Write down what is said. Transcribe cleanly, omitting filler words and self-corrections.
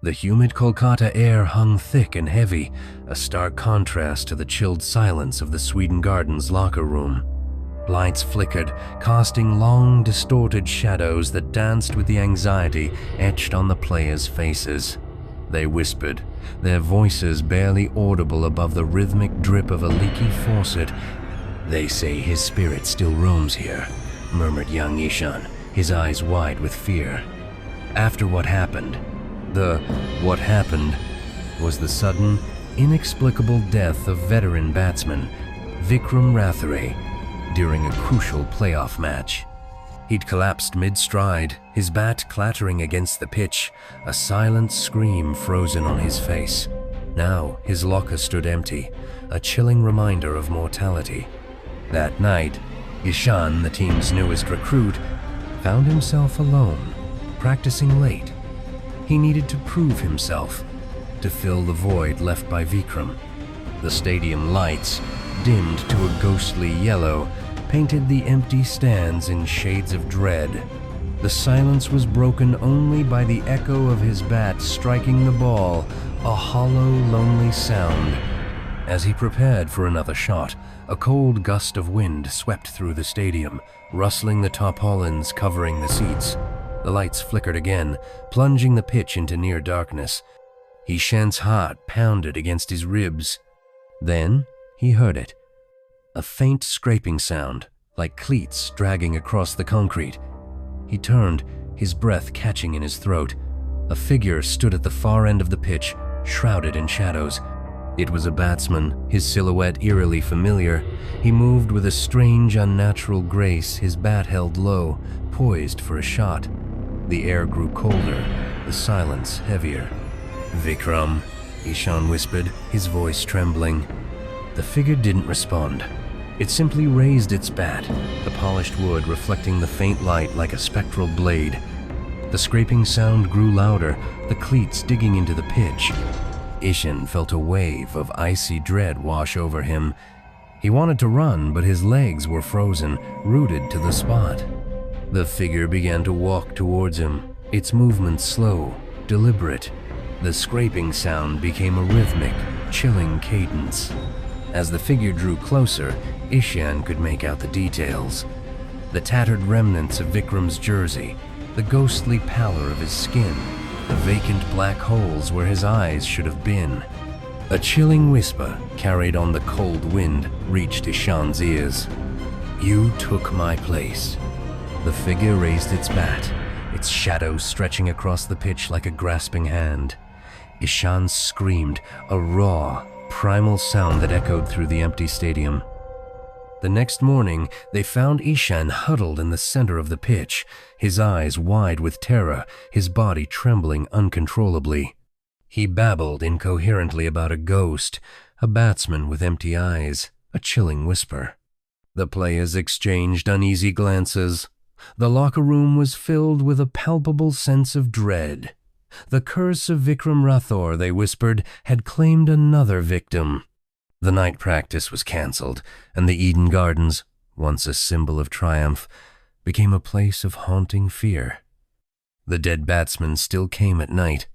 The humid Kolkata air hung thick and heavy, a stark contrast to the chilled silence of the Sweden Gardens locker room. Lights flickered, casting long, distorted shadows that danced with the anxiety etched on the players' faces. They whispered, their voices barely audible above the rhythmic drip of a leaky faucet. "They say his spirit still roams here," murmured young Ishan, his eyes wide with fear. After what happened, what happened was the sudden, inexplicable death of veteran batsman Vikram Rathore during a crucial playoff match. He'd collapsed mid-stride, his bat clattering against the pitch, a silent scream frozen on his face. Now his locker stood empty, a chilling reminder of mortality. That night, Ishan, the team's newest recruit, found himself alone, practicing late. He needed to prove himself, to fill the void left by Vikram. The stadium lights, dimmed to a ghostly yellow, painted the empty stands in shades of dread. The silence was broken only by the echo of his bat striking the ball, a hollow, lonely sound. As he prepared for another shot, a cold gust of wind swept through the stadium, rustling the tarpaulins covering the seats. The lights flickered again, plunging the pitch into near darkness. Ishan's heart pounded against his ribs. Then he heard it. A faint scraping sound, like cleats dragging across the concrete. He turned, his breath catching in his throat. A figure stood at the far end of the pitch, shrouded in shadows. It was a batsman, his silhouette eerily familiar. He moved with a strange, unnatural grace, his bat held low, poised for a shot. The air grew colder, the silence heavier. "Vikram," Ishan whispered, his voice trembling. The figure didn't respond. It simply raised its bat, the polished wood reflecting the faint light like a spectral blade. The scraping sound grew louder, the cleats digging into the pitch. Ishan felt a wave of icy dread wash over him. He wanted to run, but his legs were frozen, rooted to the spot. The figure began to walk towards him, its movements slow, deliberate. The scraping sound became a rhythmic, chilling cadence. As the figure drew closer, Ishan could make out the details. The tattered remnants of Vikram's jersey, the ghostly pallor of his skin, the vacant black holes where his eyes should have been. A chilling whisper, carried on the cold wind, reached Ishan's ears. "You took my place." The figure raised its bat, its shadow stretching across the pitch like a grasping hand. Ishan screamed, a raw, primal sound that echoed through the empty stadium. The next morning, they found Ishan huddled in the center of the pitch, his eyes wide with terror, his body trembling uncontrollably. He babbled incoherently about a ghost, a batsman with empty eyes, a chilling whisper. The players exchanged uneasy glances. The locker room was filled with a palpable sense of dread. The curse of Vikram Rathore, they whispered, had claimed another victim. The night practice was cancelled, and the Eden Gardens, once a symbol of triumph, became a place of haunting fear. The dead batsman still came at night,